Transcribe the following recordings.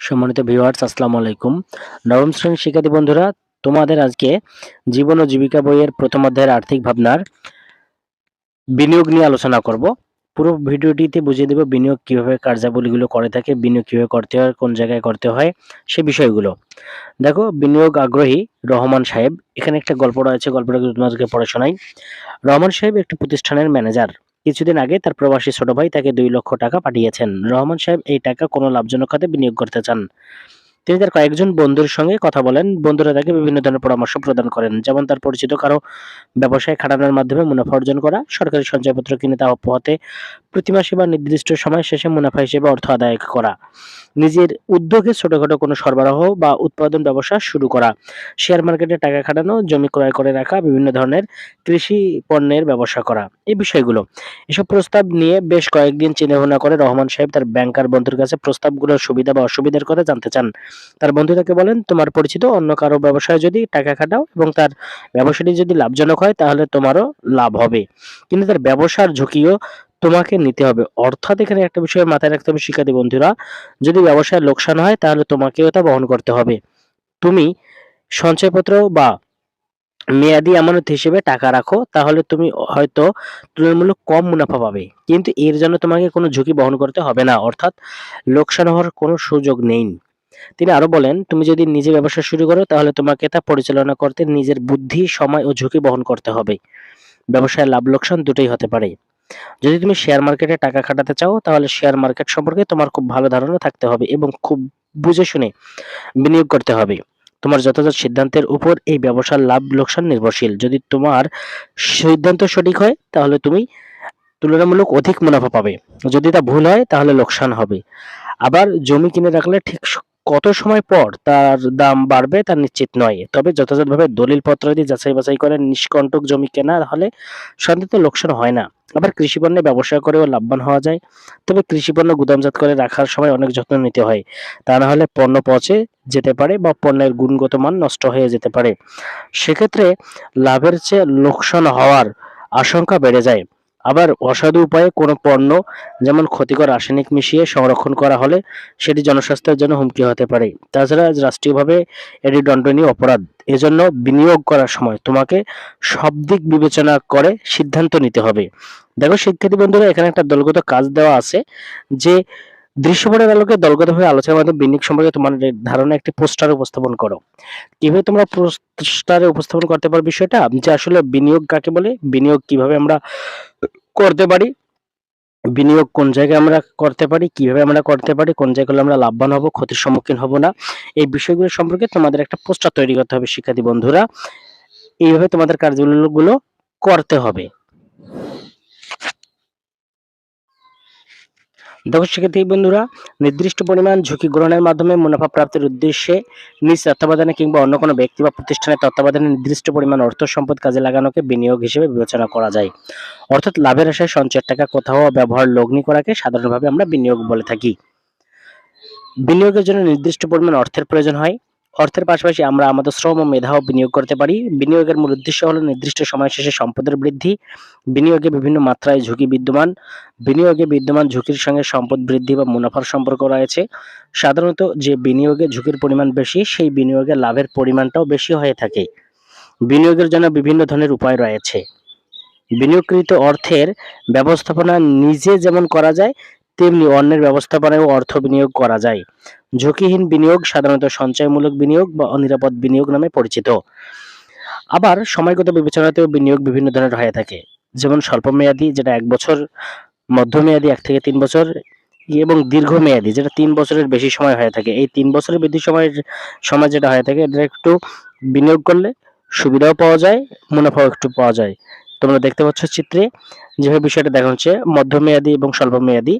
সম্মানিত ভিউয়ার্স, আসসালামু আলাইকুম। নবম শ্রেণীর শিক্ষার্থী বন্ধুরা, তোমাদের আজকে জীবন ও জীবিকা বইয়ের প্রথম অধ্যায়ের আর্থিক ভাবনার বিনিয়োগ নিয়ে আলোচনা করব। পুরো ভিডিওটিতে বুঝিয়ে দেব বিনিয়োগ কিভাবে কার্যাবলীগুলো করে থাকে, বিনিয়োগ কিভাবে করতে হয়, কোন জায়গায় করতে হয় সে বিষয়গুলো। দেখো, বিনিয়োগ আগ্রহী রহমান সাহেব, এখানে একটা গল্প রয়েছে, গল্পটা তোমাদেরকে পড়ে শোনাই। রহমান সাহেব একটি প্রতিষ্ঠানের ম্যানেজার। কিছুদিন আগে তার প্রবাসী ছোট ভাই তাকে 2 লক্ষ টাকা পাঠিয়েছেন। রহমান সাহেব এই টাকা কোনো লাভজনক খাতে বিনিয়োগ করতে চান। তিনি তার কয়েকজন বন্ধুর সঙ্গে কথা বলেন। বন্ধুরা তাকে বিভিন্ন ধরনের পরামর্শ প্রদান করেন। যেমন তার পরিচিত কারো ব্যবসায় খাটানোর মাধ্যমে মুনাফা অর্জন করা, সরকারি সঞ্চয়পত্র কিনে তা অব্যাহতে প্রতি মাসে বা নির্দিষ্ট সময় শেষে মুনাফা হিসেবে অর্থ আদায় করা, নিজের উদ্যোগে ছোটখাটো কোনো সরবরাহ বা উৎপাদন ব্যবসা শুরু করা, শেয়ার মার্কেটে টাকা খাটানো, জমি ক্রয় করে রাখা, বিভিন্ন ধরনের কৃষি পণ্যের ব্যবসা করা, এই বিষয়গুলো। এসব প্রস্তাব নিয়ে বেশ কয়েকদিন চিন্তাভাবনা করে রহমান সাহেব তার ব্যাংকার বন্ধুর কাছে প্রস্তাবগুলোর সুবিধা বা অসুবিধার কথা জানতে চান। তার বন্ধু তাকে বলেন, তোমার পরিচিত অন্য কারো ব্যবসায় যদি টাকা খাটাও এবং তার ব্যবসাটি যদি লাভজনক হয় তাহলে তোমারও লাভ হবে, কিন্তু তার ব্যবসার ঝুঁকিও তোমাকে নিতে হবে। অর্থাৎ এখানে একটা বিষয় মাথায় রাখতে হবে শিক্ষার্থী বন্ধুরা, যদি ব্যবসায় লোকসান হয় তাহলে তোমাকেও তা বহন করতে হবে। তুমি সঞ্চয়পত্র বা মেয়াদি আমানত হিসেবে টাকা রাখো, তাহলে তুমি হয়তো তুলনামূলক কম মুনাফা পাবে, কিন্তু এর জন্য তোমাকে কোনো ঝুঁকি বহন করতে হবে না, অর্থাৎ লোকসান হওয়ার কোনো সুযোগ নেই। তিনি আরো বলেন, তুমি যদি নিজে ব্যবসা শুরু করো তাহলে তোমাকে তা পরিচালনা করতে নিজের বুদ্ধি, সময় ও ঝুঁকি বহন করতে হবে। ব্যবসায় লাভ লোকসান দুটোই হতে পারে। যদি তুমি শেয়ার মার্কেটে টাকা খাটাতে চাও তাহলে শেয়ার মার্কেট সম্পর্কে তোমার খুব ভালো ধারণা থাকতে হবে এবং খুব বুঝে শুনে বিনিয়োগ করতে হবে। তোমার যথাযথ সিদ্ধান্তের উপর এই ব্যবসার লাভ লোকসান নির্ভরশীল। যদি তোমার সিদ্ধান্ত সঠিক হয় তাহলে তুমি তুলনামূলক অধিক মুনাফা পাবে, যদি তা ভুল হয় তাহলে লোকসান হবে। আবার জমি কিনে রাখলে ঠিক কত সময় পর তার দাম বাড়বে তা নিশ্চিত নয়। তবে যথাযথভাবে দলিলপত্র দিয়ে যাচাই বাছাই করে নিষ্কণ্টক জমি কেনা হলে সাধারণত লোকসান হয় না। আবার কৃষি পণ্যে ব্যবসা করেও লাভবান হওয়া যায়। তবে কৃষি পণ্য গুদামজাত করে রাখার সময় অনেক যত্ন নিতে হয়। তা না হলে পণ্য পচে যেতে পারে বা পণ্যের গুণগত মান নষ্ট হয়ে যেতে পারে। সেক্ষেত্রে লাভের চেয়ে লোকসান হওয়ার আশঙ্কা বেড়ে যায়। আবার অসাধু উপায়ে কোনো পণ্য, যেমন ক্ষতিকর রাসায়নিক মিশিয়ে সংরক্ষণ করা হলে সেটি জনস্বাস্থ্যের জন্য হুমকি হতে পারে। তাছাড়া রাষ্ট্রীয়ভাবে এটি দণ্ডনীয় অপরাধ। এজন্য বিনিয়োগ করার সময় তোমাকে সব দিক বিবেচনা করে সিদ্ধান্ত নিতে হবে। দেখো শিক্ষার্থী বন্ধুরা, এখানে একটা দলগত কাজ দেওয়া আছে যে দৃশ্যপটের আলোকে দলগতভাবে আলোচনার মাধ্যমে বিনিয়োগ সম্পর্কে তোমার ধারণা একটি পোস্টার উপস্থাপন করো। কিভাবে তোমরা পোস্টারে উপস্থাপন করতে পারো বিষয়টা, যে আসলে বিনিয়োগ কাকে বলে, বিনিয়োগ কিভাবে আমরা করতে পারি, বিনিয়োগ কোন জায়গায় আমরা করতে পারি, কিভাবে আমরা করতে পারি, কোন জায়গায় করলে আমরা লাভবান হব, ক্ষতির সম্মুখীন হব না, এই বিষয়গুলো সম্পর্কে তোমাদের একটা পোস্টার তৈরি করতে হবে শিক্ষার্থী বন্ধুরা। এইভাবে তোমাদের কার্যগুলো করতে হবে। দেখো শিক্ষার্থী বন্ধুরা, নির্দিষ্ট পরিমাণ ঝুঁকি গ্রহণের মাধ্যমে মুনাফা প্রাপ্তির উদ্দেশ্যে নিজ তত্ত্বাবধানে কিংবা অন্য কোনো ব্যক্তি বা প্রতিষ্ঠানের তত্ত্বাবধানে নির্দিষ্ট পরিমাণ অর্থ সম্পদ কাজে লাগানোকে বিনিয়োগ হিসেবে বিবেচনা করা যায়। অর্থাৎ লাভের আশায় সঞ্চয়ের টাকা কোথাও ব্যবহার লগ্নি করাকে সাধারণভাবে আমরা বিনিয়োগ বলে থাকি। বিনিয়োগের জন্য নির্দিষ্ট পরিমাণ অর্থের প্রয়োজন হয়। অর্থের পাশাপাশি আমরা আমাদের শ্রম ও মেধাও বিনিয়োগ করতে পারি। বিনিয়োগের মূল উদ্দেশ্য হলো নির্দিষ্ট সময় শেষে সম্পদের বৃদ্ধি। বিনিয়োগে বিভিন্ন মাত্রায় ঝুঁকি বিদ্যমান। বিনিয়োগে বিদ্যমান ঝুঁকির সঙ্গে সম্পদ বৃদ্ধি বা মুনাফার সম্পর্ক রয়েছে। সাধারণত যে বিনিয়োগে ঝুঁকির পরিমাণ বেশি, সেই বিনিয়োগে লাভের পরিমাণটাও বেশি হয়ে থাকে। বিনিয়োগের জন্য বিভিন্ন ধরনের উপায় রয়েছে। বিনিয়োগকৃত অর্থের ব্যবস্থাপনা নিজে যেমন করা যায়, তেমনি অন্যের ব্যবস্থাপনায়ও অর্থ বিনিয়োগ করা যায়। ঝুঁকিহীন বিনিয়োগ সাধারণত সঞ্চয়মূলক বিনিয়োগ বা অনিরাপদ বিনিয়োগ নামে পরিচিত। আবার সময়গত বিবেচনাতেও বিনিয়োগ বিভিন্ন ধরনের হয়ে থাকে। যেমন স্বল্পমেয়াদী, যেটা 1 বছর, মধ্যমেয়াদী 1 থেকে 3 বছর, এবং দীর্ঘমেয়াদী যেটা 3 বছরের বেশি সময় হয়ে থাকে। এই 3 বছরের বেশি সময় যেটা হয়ে থাকে, এটা একটু বিনিয়োগ করলে সুবিধাও পাওয়া যায়, মুনাফাও একটু পাওয়া যায়। তোমরা দেখতে পাচ্ছ চিত্রে যেভাবে বিষয়টা দেখানো হচ্ছে, মধ্যমেয়াদী এবং স্বল্পমেয়াদী,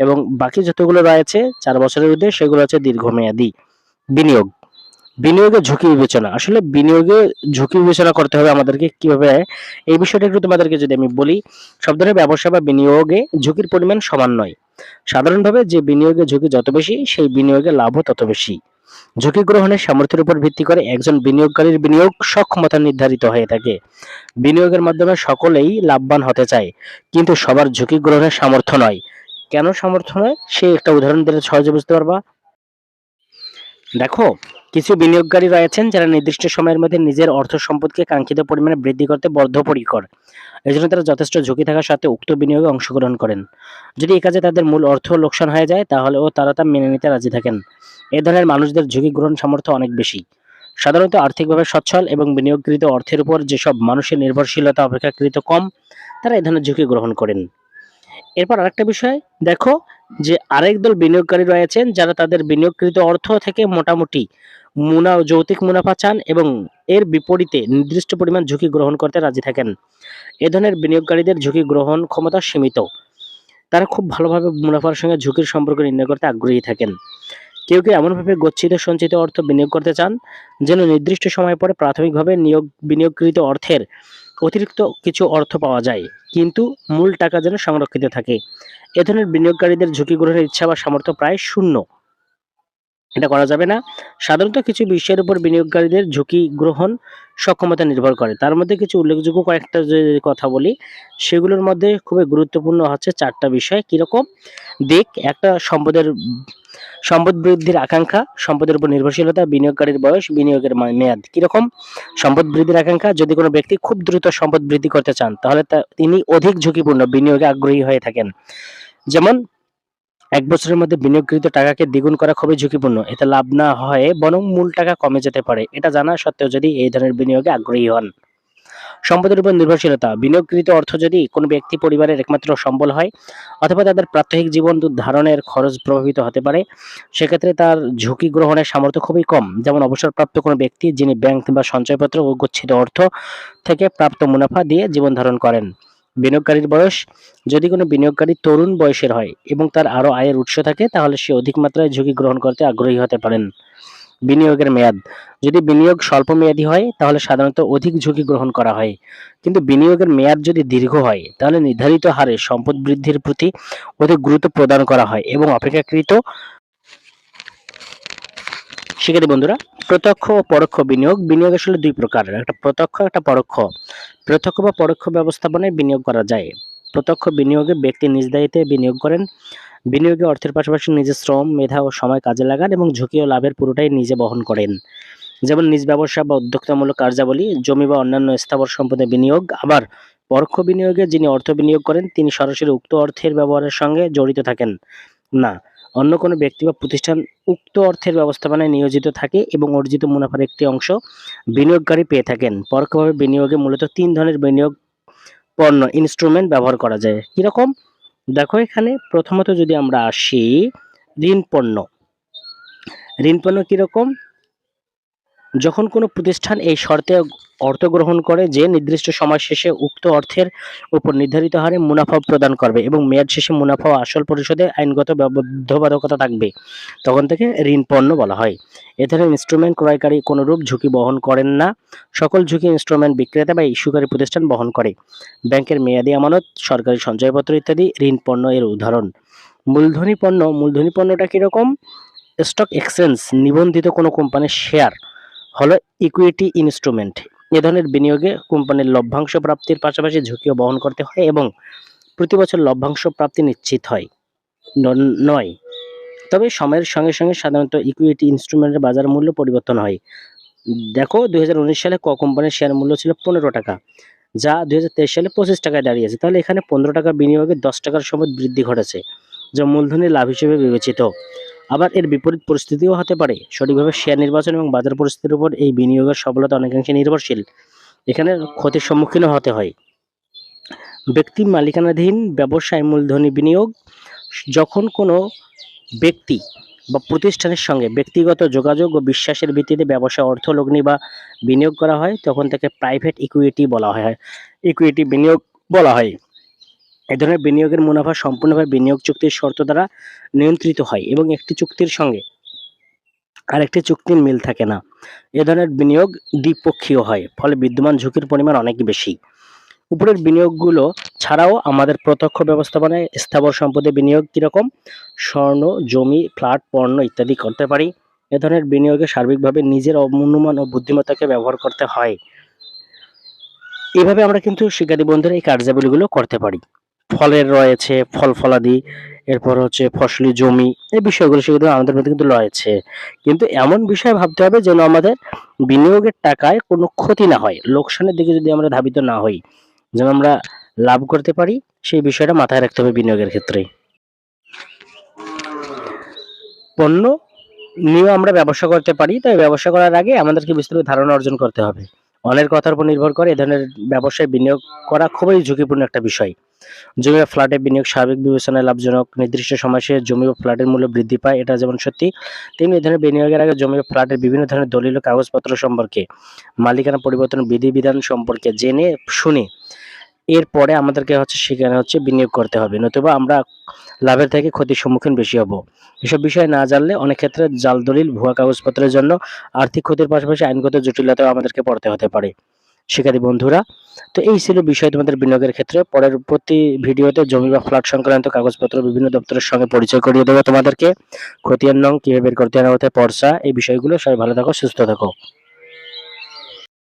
এবং বাকি যতগুলো রয়েছে 4 বছরের মধ্যে, সেগুলো হচ্ছে দীর্ঘমেয়াদী বিনিয়োগ। বিনিয়োগে ঝুঁকি বিবেচনা, আসলে বিনিয়োগে ঝুঁকি বিবেচনা করতে হবে আমাদেরকে কিভাবে, এই বিষয়টা একটু তোমাদেরকে যদি আমি বলি। সব ধরনের ব্যবসা বা বিনিয়োগে ঝুঁকির পরিমাণ সমান নয়। সাধারণভাবে যে বিনিয়োগে ঝুঁকি যত বেশি, সেই বিনিয়োগে লাভও তত বেশি। ঝুঁকি গ্রহণের সামর্থ্যের উপর ভিত্তি করে একজন বিনিয়োগকারীর বিনিয়োগ সক্ষমতা নির্ধারিত হয়ে থাকে। বিনিয়োগের মাধ্যমে সকলেই লাভবান হতে চায়, কিন্তু সবার ঝুঁকি গ্রহণের সামর্থ্য নয়। কেন সামর্থ্য নয়, সে একটা উদাহরণ দিলে সহজে বুঝতে পারবা। দেখো, কিছু বিনিয়োগকারী রয়েছেন যারা নির্দিষ্ট সময়ের মধ্যে নিজের অর্থ সম্পদকে কাঙ্ক্ষিত পরিমাণে বৃদ্ধি করতে বদ্ধপরিকর। এজন্য তারা যথেষ্ট ঝুঁকি থাকা সত্ত্বেও উক্ত বিনিয়োগে অংশগ্রহণ করেন। যদি এই কাজে তাদের মূল অর্থ লোকসান হয়ে যায় তাহলেও তারা তা মেনে নিতে রাজি থাকেন। এ ধরনের মানুষদের ঝুঁকি গ্রহণ সামর্থ্য অনেক বেশি। সাধারণত আর্থিকভাবে সচ্ছল এবং বিনিয়োগকৃত অর্থের উপর যেসব মানুষের নির্ভরশীলতা অপেক্ষাকৃত কম, তারা এ ধরনের ঝুঁকি গ্রহণ করেন। এরপর আরেকটা বিষয় দেখো, যে আরেক দল বিনিয়োগকারী রয়েছেন যারা তাদের বিনিয়োগকৃত অর্থ থেকে মোটামুটি যৌতিক মুনাফা চান এবং এর বিপরীতে নির্দিষ্ট পরিমাণ ঝুঁকি গ্রহণ করতে রাজি থাকেন। এ ধরনের বিনিয়োগকারীদের ঝুঁকি গ্রহণ ক্ষমতা সীমিত। তারা খুব ভালোভাবে মুনাফার সঙ্গে ঝুঁকির সম্পর্ক নির্ণয় করতে আগ্রহী থাকেন। কেউ কেউ এমনভাবে গচ্ছিত সঞ্চিত অর্থ বিনিয়োগ করতে চান যেন নির্দিষ্ট সময় পরে প্রাথমিকভাবে বিনিয়োগকৃত অর্থের অতিরিক্ত কিছু অর্থ পাওয়া যায়, কিন্তু মূল টাকা যেন সংরক্ষিত থাকে। এ ধরনের বিনিয়োগকারীদের ঝুঁকি গ্রহণের ইচ্ছা বা সামর্থ্য প্রায় শূন্য। এটা করা যাবে না। সাধারণত কিছু বিষয়ের উপর বিনিয়োগকারীদের ঝুঁকি গ্রহণ সক্ষমতা নির্ভর করে। তার মধ্যে কিছু উল্লেখযোগ্য কয়েকটা যে কথা বলি, সেগুলোর মধ্যে খুবই গুরুত্বপূর্ণ হচ্ছে ৪ টা বিষয়। কিরকম? দিক, একটা সম্পদ বৃদ্ধির আকাঙ্ক্ষা, সম্পদের উপর নির্ভরশীলতা, বিনিয়োগকারীর বয়স, বিনিয়োগের মেয়াদ। কিরকম? সম্পদ বৃদ্ধির আকাঙ্ক্ষা, যদি কোনো ব্যক্তি খুব দ্রুত সম্পদ বৃদ্ধি করতে চান তাহলে তিনি অধিক ঝুঁকিপূর্ণ বিনিয়োগে আগ্রহী হয়ে থাকেন। যেমন ১ বছরের মধ্যে বিনিয়োগকৃত টাকাকে দ্বিগুণ করা খুবই ঝুঁকিপূর্ণ। এতে লাভ না হয়ে বরং মূল টাকা কমে যেতে পারে। এটা জানা সত্ত্বেও যদি এই ধরনের বিনিয়োগে আগ্রহী হন। সম্পদের উপর নির্ভরশীলতা, বিনিয়োগকৃত অর্থ যদি কোনো ব্যক্তি পরিবারের একমাত্র সম্বল হয় অথবা তাদের প্রাত্যহিক জীবন ধারণের খরচ প্রভাবিত হতে পারে, সেক্ষেত্রে তার ঝুঁকি গ্রহণের সামর্থ্য খুবই কম। যেমন অবসরপ্রাপ্ত কোনো ব্যক্তি যিনি ব্যাংক বা সঞ্চয়পত্র ও গচ্ছিত অর্থ থেকে প্রাপ্ত মুনাফা দিয়ে জীবন ধারণ করেন। বিনিয়োগকারীর বয়স, যদি কোনো বিনিয়োগকারী তরুণ বয়সের হয় এবং তার আরও আয়ের উৎস থাকে তাহলে সে অধিক মাত্রায় ঝুঁকি গ্রহণ করতে আগ্রহী হতে পারেন। বিনিয়োগের মেয়াদ, যদি বিনিয়োগ স্বল্পমেয়াদী হয় তাহলে সাধারণত অধিক ঝুঁকি গ্রহণ করা হয়, কিন্তু বিনিয়োগের মেয়াদ যদি দীর্ঘ হয় তাহলে নির্ধারিত হারে সম্পদ বৃদ্ধির প্রতি অধিক গুরুত্ব প্রদান করা হয় এবং অপেক্ষাকৃত। শিক্ষার্থী বন্ধুরা, প্রত্যক্ষ ও পরোক্ষ বিনিয়োগ, বিনিয়োগ আসলে ২ প্রকার, একটা প্রত্যক্ষ একটা পরোক্ষ। প্রত্যক্ষ বা পরোক্ষ ব্যবস্থাপনায় বিনিয়োগ করা যায়। প্রত্যক্ষ বিনিয়োগে ব্যক্তি নিজ দায়িত্বে বিনিয়োগ করেন। বিনিয়োগে অর্থের পাশাপাশি নিজের শ্রম, মেধা ও সময় কাজে লাগান এবং ঝুঁকি ও লাভের পুরোটাই নিজে বহন করেন। যেমন নিজ ব্যবসা বা উদ্যোক্তামূলক কার্যাবলী, জমি বা অন্যান্য স্থাবর সম্পদে বিনিয়োগ। আবার পরোক্ষ বিনিয়োগে যিনি অর্থ বিনিয়োগ করেন তিনি সরাসরি উক্ত অর্থের ব্যবহারের সঙ্গে জড়িত থাকেন না। অন্য কোনো ব্যক্তি বা প্রতিষ্ঠান উক্ত অর্থের ব্যবস্থাপনায় নিয়োজিত থাকে এবং অর্জিত মুনাফার একটি অংশ বিনিয়োগকারী পেয়ে থাকেন। পরোক্ষভাবে বিনিয়োগে মূলত ৩ ধরনের বিনিয়োগ পণ্য ইনস্ট্রুমেন্ট ব্যবহার করা যায়। কিরকম? দেখো, এখানে প্রথমত যদি আমরা আসি, ঋণ পণ্য। ঋণ পণ্য কিরকম? যখন কোনো প্রতিষ্ঠান এই শর্তে অর্থ গ্রহণ করে যে নির্দিষ্ট সময় শেষে উক্ত অর্থের উপর নির্ধারিত হারে মুনাফা প্রদান করবে এবং মেয়াদ শেষে মুনাফা ও আসল পরিশোধে আইনগত বাধ্যবাধকতা থাকবে, তখন থেকে ঋণ পণ্য বলা হয়। এ ধরনের ইনস্ট্রুমেন্ট ক্রয়কারী কোনরূপ ঝুঁকি বহন করেন না। সকল ঝুঁকি ইনস্ট্রুমেন্ট বিক্রেতা বা ইস্যুকারী প্রতিষ্ঠান বহন করে। ব্যাংকের মেয়াদি আমানত, সরকারি সঞ্চয়পত্র ইত্যাদি ঋণ পণ্য এর উদাহরণ। মূলধনী পণ্য, মূলধনী পণ্যটা কিরকম? স্টক এক্সচেঞ্জ নিবন্ধিত কোনো কোম্পানির শেয়ার হলো ইকুইটি ইনস্ট্রুমেন্ট। এ ধরনের বিনিয়োগে কোম্পানির লভ্যাংশ প্রাপ্তির পাশাপাশি ঝুঁকিও বহন করতে হয় এবং প্রতি বছর লভ্যাংশ প্রাপ্তি নিশ্চিত হয় নয়। তবে সময়ের সঙ্গে সঙ্গে সাধারণত ইকুইটি ইনস্ট্রুমেন্টের বাজার মূল্য পরিবর্তন হয়। দেখো, ২০১৯ সালে কোম্পানির শেয়ার মূল্য ছিল ১৫ টাকা, যা ২০২৩ সালে ২৫ টাকায় দাঁড়িয়েছে। তাহলে এখানে ১৫ টাকা বিনিয়োগে ১০ টাকার সম্পদ বৃদ্ধি ঘটেছে, যা মূলধনী লাভ হিসেবে বিবেচিত। আবার এর বিপরীত পরিস্থিতিও হতে পারে। সঠিকভাবে শেয়ার নির্বাচন এবং বাজার পরিস্থিতির উপর এই বিনিয়োগের সফলতা অনেকাংশে নির্ভরশীল। এখানে ক্ষতির সম্মুখীনও হতে হয়। ব্যক্তি মালিকানাধীন ব্যবসায় মূলধনী বিনিয়োগ, যখন কোনো ব্যক্তি বা প্রতিষ্ঠানের সঙ্গে ব্যক্তিগত যোগাযোগ ও বিশ্বাসের ভিত্তিতে ব্যবসায় অর্থলগ্নি বা বিনিয়োগ করা হয় তখন তাকে প্রাইভেট ইকুইটি বলা হয়, ইকুইটি বিনিয়োগ বলা হয়। এ ধরনের বিনিয়োগের মুনাফা সম্পূর্ণভাবে বিনিয়োগ চুক্তির শর্ত দ্বারা নিয়ন্ত্রিত হয় এবং একটি চুক্তির সঙ্গে আরেকটি চুক্তির মিল থাকে না। এ ধরনের বিনিয়োগ দ্বিপক্ষীয় হয়, ফলে বিদ্যমান ঝুঁকির পরিমাণ অনেক বেশি। উপরের বিনিয়োগগুলো ছাড়াও আমাদের প্রত্যক্ষ ব্যবস্থাপনায় স্থাবর সম্পদে বিনিয়োগ কিরকম? স্বর্ণ, জমি, ফ্ল্যাট, পণ্য ইত্যাদি করতে পারি। এ ধরনের বিনিয়োগে সার্বিকভাবে নিজের অনুমান ও বুদ্ধিমত্তাকে ব্যবহার করতে হয়। এভাবে আমরা কিন্তু শিক্ষার্থী বন্ধুরা এই কার্যাবলীগুলো করতে পারি। ফলের রয়েছে, ফল-ফলাদি, এরপর হচ্ছে ফসলি জমি, এই বিষয়গুলো সেগুলো আমাদের মধ্যে কিন্তু রয়েছে। কিন্তু এমন বিষয় ভাবতে হবে যেন আমাদের বিনিয়োগের টাকায় কোনো ক্ষতি না হয়। লোকসানের দিকে যদি আমরা ধাবিত না হই, যেন আমরা লাভ করতে পারি, সেই বিষয়টা মাথায় রাখতে হবে বিনিয়োগের ক্ষেত্রে। পণ্য নিয়েও আমরা ব্যবসা করতে পারি। তবে ব্যবসা করার আগে আমাদেরকে বিস্তারিত ধারণা অর্জন করতে হবে। অন্যের কথার উপর নির্ভর করে এ ধরনের ব্যবসায় বিনিয়োগ করা খুবই ঝুঁকিপূর্ণ একটা বিষয়। জমি বা ফ্ল্যাটে বিনিয়োগ স্বাভাবিক বিবেচনায় লাভজনক। নির্দিষ্ট সময় শেষে জমি বা ফ্ল্যাটের মূল্য বৃদ্ধি পায়, এটা যেমন সত্যি, তেমনি এ ধরনের বিনিয়োগের আগে জমি বা ফ্ল্যাটের বিভিন্ন ধরনের দলিল ও কাগজপত্র সম্পর্কে, মালিকানা পরিবর্তন বিধিবিধান সম্পর্কে জেনে শুনে এরপরে আমাদেরকে হচ্ছে সেখানে হচ্ছে বিনিয়োগ করতে হবে। নতুবা আমরা লাভের থেকে ক্ষতির সম্মুখীন বেশি হব। এসব বিষয় না জানলে অনেক ক্ষেত্রে জাল দলিল, ভুয়া কাগজপত্রের জন্য আর্থিক ক্ষতির পাশাপাশি আইনগত জটিলতাও আমাদেরকে পড়তে হতে পারে। শিক্ষার্থী বন্ধুরা, তো এই ছিল বিষয় তোমাদের বিনিয়োগের ক্ষেত্রে। পরবর্তী ভিডিওতে জমি বা ফ্ল্যাট সংক্রান্ত কাগজপত্র বিভিন্ন দপ্তরের সঙ্গে পরিচয় করিয়ে দেবো তোমাদেরকে। খতিয়ান নং কিভাবে বের করতে হয় না হতে পর্চা, এই বিষয়গুলো। সবাই ভালো থাকো, সুস্থ থাকো।